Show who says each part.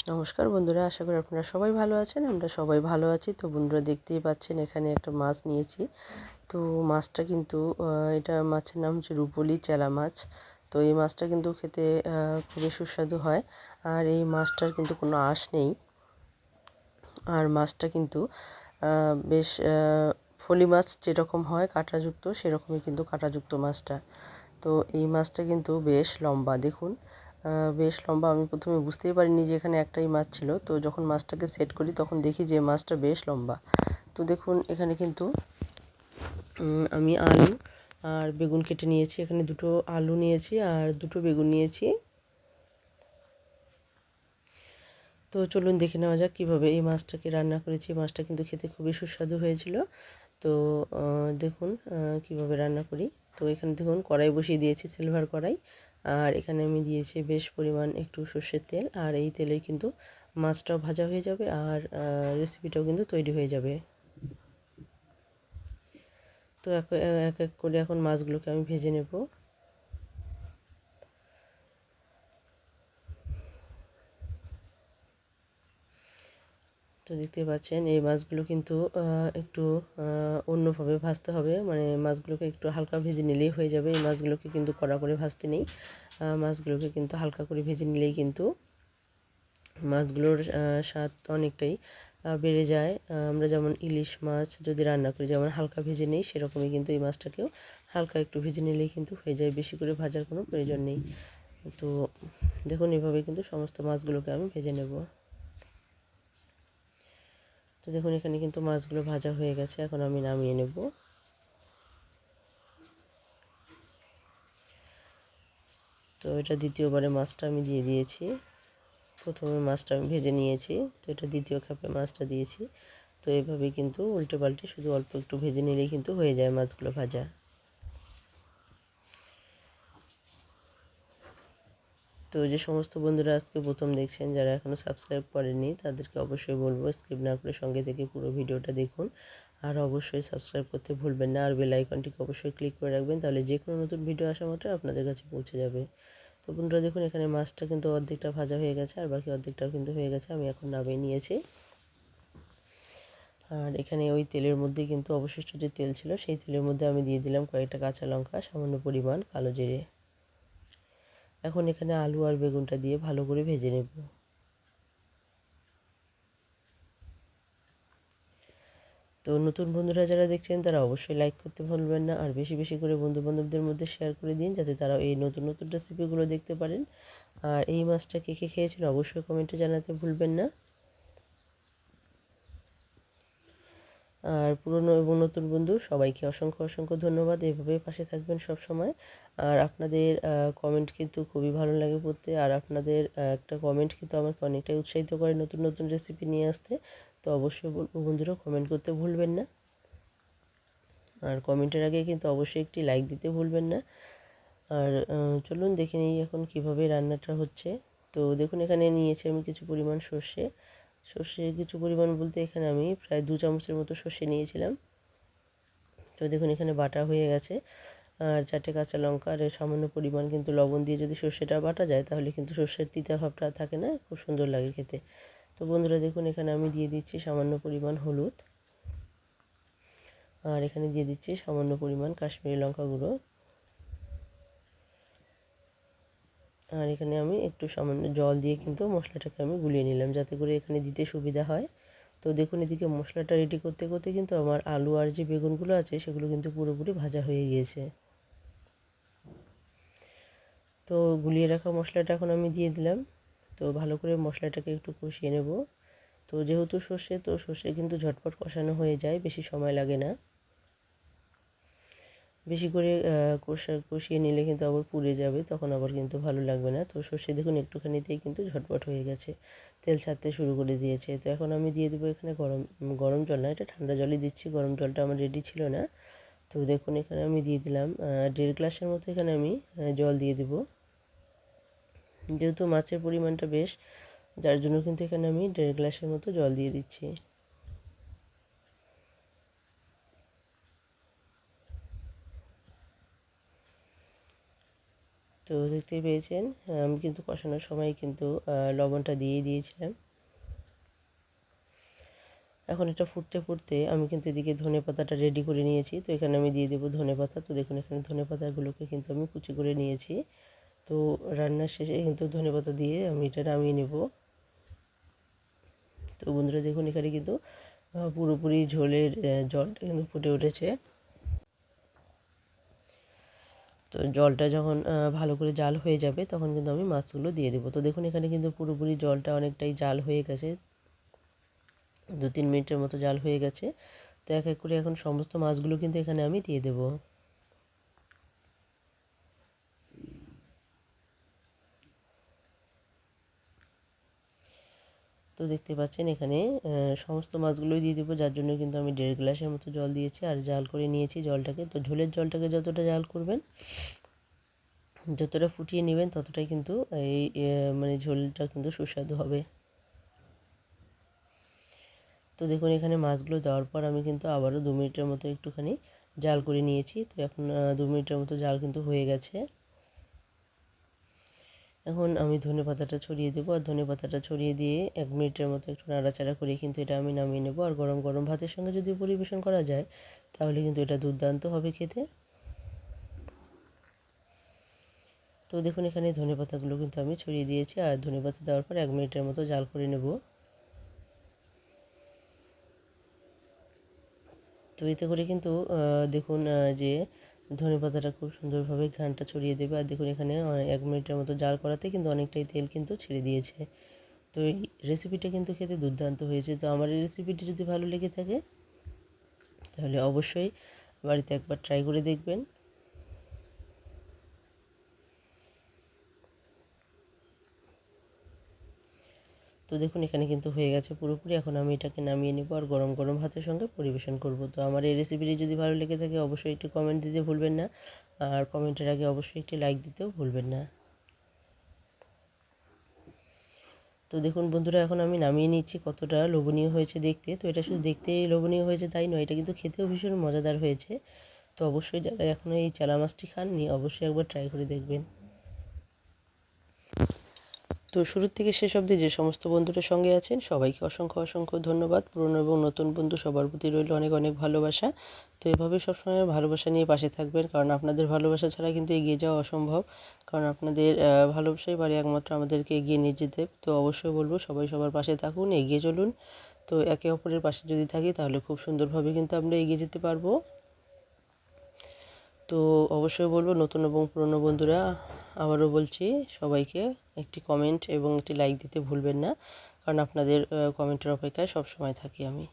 Speaker 1: নমস্কার বন্ধুরা, আশা করি আপনারা সবাই ভালো আছেন। আমরা সবাই ভালো আছি। তো বন্ধুরা, দেখতেই পাচ্ছেন এখানে একটা মাছ নিয়েছি। তো মাছটা কিন্তু এটা মাছের নাম হচ্ছে রুপোলি চেলা মাছ। তো এই মাছটা কিন্তু খেতে খুবই সুস্বাদু হয়। আর এই মাছটার কিন্তু কোনো আঁশ নেই। আর মাছটা কিন্তু বেশ ফলি মাছ যেরকম হয় কাঁটাযুক্ত, সেরকমই কিন্তু কাঁটাযুক্ত মাছটা। তো এই মাছটা কিন্তু বেশ লম্বা, দেখুন বেশ লম্বা। আমি প্রথমে বুঝতেই পারিনি যে এখানে একটাই মাছ ছিল। তো যখন মাছটাকে সেট করি তখন দেখি যে মাছটা বেশ লম্বা। তো দেখুন এখানে কিন্তু আমি আলু আর বেগুন কেটে নিয়েছি। এখানে দুটো আলু নিয়েছি আর দুটো বেগুন নিয়েছি। তো চলুন দেখে নেওয়া যাক কীভাবে এই মাছটাকে রান্না করেছি। মাছটা কিন্তু খেতে খুবই সুস্বাদু হয়েছিল। তো দেখুন কীভাবে রান্না করি। তো এখানে দেখুন কড়াই বসিয়ে দিয়েছি, সিলভার কড়াই। আর এখানে আমি দিয়েছি বেশ পরিমাণ একটু সর্ষের তেল। আর এই তেলে কিন্তু মাছটাও ভাজা হয়ে যাবে আর রেসিপিটাও কিন্তু তৈরি হয়ে যাবে। তো এক এক করে এখন মাছগুলোকে আমি ভেজে নেব। তো দেখতে পাচ্ছেন এই মাছগুলো কিন্তু একটু অন্যভাবে ভাজতে হবে, মানে মাছগুলোকে একটু হালকা ভেজে নিলেই হয়ে যাবে। এই মাছগুলোকে কিন্তু কড়া করে ভাজতে নেই। মাছগুলোকে কিন্তু হালকা করে ভেজে নিলেই কিন্তু মাছগুলোর স্বাদ অনেকটাই বেড়ে যায়। আমরা যেমন ইলিশ মাছ যদি রান্না করি যেমন হালকা ভেজে নিই, সেরকমই কিন্তু এই মাছটাকেও হালকা একটু ভেজে নিলেই কিন্তু হয়ে যায়, বেশি করে ভাজার কোনো প্রয়োজন নেই। তো দেখুন এভাবে কিন্তু সমস্ত মাছগুলোকে আমি ভেজে নেব। তো দেখুন এখানে কিন্তু মাছগুলো ভাজা হয়ে গেছে, এখন আমি নামিয়ে নেব। তো এটা দ্বিতীয়বারে মাছটা আমি দিয়ে দিয়েছি। প্রথমে মাছটা আমি ভেজে নিয়েছি, তো এটা দ্বিতীয় খাপে মাছটা দিয়েছি। তো এইভাবেই কিন্তু উল্টে পাল্টে শুধু অল্প একটু ভেজে নিলেই কিন্তু হয়ে যায় মাছগুলো ভাজা। তো যে সমস্ত বন্ধুরা আজকে প্রথম দেখছেন, যারা এখনও সাবস্ক্রাইব করেননি, তাদেরকে অবশ্যই বলবো স্কিপ না করে সঙ্গে থেকে পুরো ভিডিওটা দেখুন। আর অবশ্যই সাবস্ক্রাইব করতে ভুলবেন না। আর বেল আইকনটিকে অবশ্যই ক্লিক করে রাখবেন, তাহলে যে কোনো নতুন ভিডিও আসা মাত্র আপনাদের কাছে পৌঁছে যাবে। তো বন্ধুরা দেখুন এখানে মাছটা কিন্তু অর্ধেকটা ভাজা হয়ে গেছে আর বাকি অর্ধেকটাও কিন্তু হয়ে গেছে। আমি এখন নামিয়ে নিয়েছি। আর এখানে ওই তেলের মধ্যে কিন্তু অবশিষ্ট যে তেল ছিল সেই তেলের মধ্যে আমি দিয়ে দিলাম কয়েকটা কাঁচা লঙ্কা, সামান্য পরিমাণ কালো জিরে। এখন এখানে আলু আর বেগুনটা দিয়ে ভালো করে ভেজে নেব। তো নতুন বন্ধুরা যারা দেখছেন তারা অবশ্যই লাইক করতে ভুলবেন না, আর বেশি বেশি করে বন্ধুবান্ধবদের মধ্যে শেয়ার করে দিন, যাতে তারা এই নতুন নতুন রেসিপিগুলো দেখতে পারেন। আর এই মাছটা কে কে খেয়েছেন অবশ্যই কমেন্টে জানাতে ভুলবেন না। আর পুরনো এবং নতুন বন্ধু সবাইকে অসংখ্য অসংখ্য ধন্যবাদ। এভাবে পাশে থাকবেন সব সময়। আর আপনাদের কমেন্ট কিন্তু খুবই ভালো লাগে পড়তে। আর আপনাদের একটা কমেন্ট কিন্তু আমাকে অনেকটাই উৎসাহিত করে নতুন নতুন রেসিপি নিয়ে আসতে। তো অবশ্যই বলবো বন্ধুরা কমেন্ট করতে ভুলবেন না। আর কমেন্টের আগে কিন্তু অবশ্যই একটি লাইক দিতে ভুলবেন না। আর চলুন দেখে নিই এখন কীভাবে রান্নাটা হচ্ছে। তো দেখুন এখানে নিয়েছি আমি কিছু পরিমাণ সর্ষে কিছু পরিমাণ বলতে এখানে আমি প্রায় 2 চামচের মতো সর্ষে নিয়েছিলাম। তো দেখুন এখানে বাটা হয়ে গেছে। আর 4টে কাঁচা লঙ্কা আর সামান্য পরিমাণ কিন্তু লবণ দিয়ে যদি সর্ষেটা বাটা যায় তাহলে কিন্তু সর্ষের তিতা ভাবটা থাকে না, খুব সুন্দর লাগে খেতে। তো বন্ধুরা দেখুন এখানে আমি দিয়ে দিচ্ছি সামান্য পরিমাণ হলুদ। আর এখানে দিয়ে দিচ্ছি সামান্য পরিমাণ কাশ্মীরি লঙ্কা গুঁড়ো। আর এখানে আমি একটু সামান্য জল দিয়ে কিন্তু মশলাটাকে আমি গুলিয়ে নিলাম, যাতে করে এখানে দিতে সুবিধা হয়। তো দেখুন এদিকে মশলাটা রেডি করতে করতে কিন্তু আমার আলু আর যে বেগুনগুলো আছে সেগুলো কিন্তু পুরোপুরি ভাজা হয়ে গিয়েছে। তো গুলিয়ে রাখা মশলাটা এখন আমি দিয়ে দিলাম। তো ভালো করে মশলাটাকে একটু কষিয়ে নেব। তো যেহেতু সর্ষে কিন্তু ঝটপট কষানো হয়ে যায়, বেশি সময় লাগে না। বেশি করে কষিয়ে নিলে কিন্তু আবার পুড়ে যাবে, তখন আবার কিন্তু ভালো লাগবে না। তো সর্ষে দেখুন একটুখানিতেই কিন্তু ঝটপট হয়ে গেছে, তেল ছাড়তে শুরু করে দিয়েছে। তো এখন আমি দিয়ে দেবো এখানে গরম জল, না এটা ঠান্ডা জলই দিচ্ছি, গরম জলটা আমার রেডি ছিল না। তো দেখুন এখানে আমি দিয়ে দিলাম 1.5 গ্লাসের মতো এখানে আমি জল দিয়ে দেবো। যেহেতু মাছের পরিমাণটা বেশ, যার জন্য কিন্তু এখানে আমি 1.5 গ্লাসের মতো জল দিয়ে দিচ্ছি। তো দেখতেই পেয়েছেন আমি কিন্তু কষানোর সময় কিন্তু লবণটা দিয়েই দিয়েছিলাম। এখন এটা ফুটতে ফুটতে আমি কিন্তু এদিকে ধনেপাতাটা রেডি করে নিয়েছি। তো এখানে আমি দিয়ে দেবো ধনেপাতা। তো দেখুন এখানে ধনেপাতাগুলোকে কিন্তু আমি কুচি করে নিয়েছি। তো রান্নার শেষে কিন্তু ধনেপাতা দিয়ে আমি এটা নামিয়ে নেব। তো বন্ধুরা দেখুন এখানে কিন্তু পুরোপুরি ঝোলের জলটা কিন্তু ফুটে উঠেছে। তো জলটা যখন ভালো করে জাল হয়ে যাবে তখন কিন্তু আমি মাছগুলো দিয়ে দেবো। তো দেখুন এখানে কিন্তু পুরোপুরি জলটা অনেকটাই জাল হয়ে গেছে, 2-3 মিনিটের মতো জাল হয়ে গেছে। তো এক এক করে এখন সমস্ত মাছগুলো কিন্তু এখানে আমি দিয়ে দেব। তো দেখতে পাচ্ছেন এখানে সমস্ত মাছগুলোই দিয়ে দেবো, যার জন্য কিন্তু আমি 1.5 গ্লাসের মতো জল দিয়েছি আর জাল করে নিয়েছি জলটাকে। তো ঝোলের জলটাকে যতটা জাল করবেন, যতটা ফুটিয়ে নেবেন ততটাই কিন্তু এই মানে ঝোলটা কিন্তু সুস্বাদু হবে। তো দেখুন এখানে মাছগুলো দেওয়ার পর আমি কিন্তু আবারও 2 মিনিটের মতো একটুখানি জাল করে নিয়েছি। তো এখন 2 মিনিটের মতো জাল কিন্তু হয়ে গেছে। এখন আমি ধনেপাতাটা ছড়িয়ে দেবো, আর ধনেপাতাটা ছড়িয়ে দিয়ে 1 মিনিটের মতো একটু নাড়াচাড়া করে কিন্তু এটা আমি নামিয়ে নেব। আর গরম গরম ভাতের সঙ্গে যদি পরিবেশন করা যায় তাহলে কিন্তু এটা দুর্দান্ত হবে খেতে। তো দেখুন এখানে ধনেপাতাগুলো কিন্তু আমি ছড়িয়ে দিয়েছি, আর ধনেপাতা দেওয়ার পর 1 মিনিটের মতো জাল করে নেব। তো এতে করে কিন্তু দেখুন যে ধনেপাতাটা খুব সুন্দরভাবে ঘ্রাণটা ছড়িয়ে দেবে। আর দেখুন এখানে 1 মিনিটের মতো জাল করাতে কিন্তু অনেকটাই তেল কিন্তু ছেড়ে দিয়েছে। তো এই রেসিপিটা কিন্তু খেতে দুর্দান্ত হয়েছে। তো আমার এই রেসিপিটি যদি ভালো লেগে থাকে তাহলে অবশ্যই বাড়িতে একবার ট্রাই করে দেখবেন। তো দেখুন এখানে কিন্তু হয়ে গেছে পুরোপুরি। এখন আমি এটাকে নামিয়ে নেব আর গরম গরম ভাতের সঙ্গে পরিবেশন করব। তো আমার এই রেসিপিটি যদি ভালো লেগে থাকে অবশ্যই একটি কমেন্ট দিতে ভুলবেন না, আর কমেন্টের আগে অবশ্যই একটি লাইক দিতেও ভুলবেন না। তো দেখুন বন্ধুরা এখন আমি নামিয়ে নিচ্ছি, কতটা লোভনীয় হয়েছে দেখতে। তো এটা শুধু দেখতেই লোভনীয় হয়েছে তাই নয়, এটা কিন্তু খেতেও ভীষণ মজাদার হয়েছে। তো অবশ্যই যারা এখনও এই চালা মাছটি খাননি অবশ্যই একবার ট্রাই করে দেখবেন। তো শুরু থেকে শেষ অবধি যে সমস্ত বন্ধুরা সঙ্গে আছেন সবাইকে অসংখ্য অসংখ্য ধন্যবাদ। পুরনো এবং নতুন বন্ধু সবার প্রতি রইল অনেক অনেক ভালোবাসা। তো এভাবে সবসময় ভালোবাসা নিয়ে পাশে থাকবেন, কারণ আপনাদের ভালোবাসা ছাড়া কিন্তু এগিয়ে যাওয়া অসম্ভব। কারণ আপনাদের ভালোবাসাই পারে একমাত্র আমাদেরকে এগিয়ে নিয়ে যেতে। তো অবশ্যই বলবো সবাই সবার পাশে থাকুন, এগিয়ে চলুন। তো একে অপরের পাশে যদি থাকি তাহলে খুব সুন্দরভাবে কিন্তু আমরা এগিয়ে যেতে পারবো। তো অবশ্যই বলবো নতুন এবং পুরনো বন্ধুরা, আবারও বলছি সবাইকে একটি কমেন্ট এবং একটি লাইক দিতে ভুলবেন না, কারণ আপনাদের কমেন্টের অপেক্ষায় সব সময় থাকি আমি।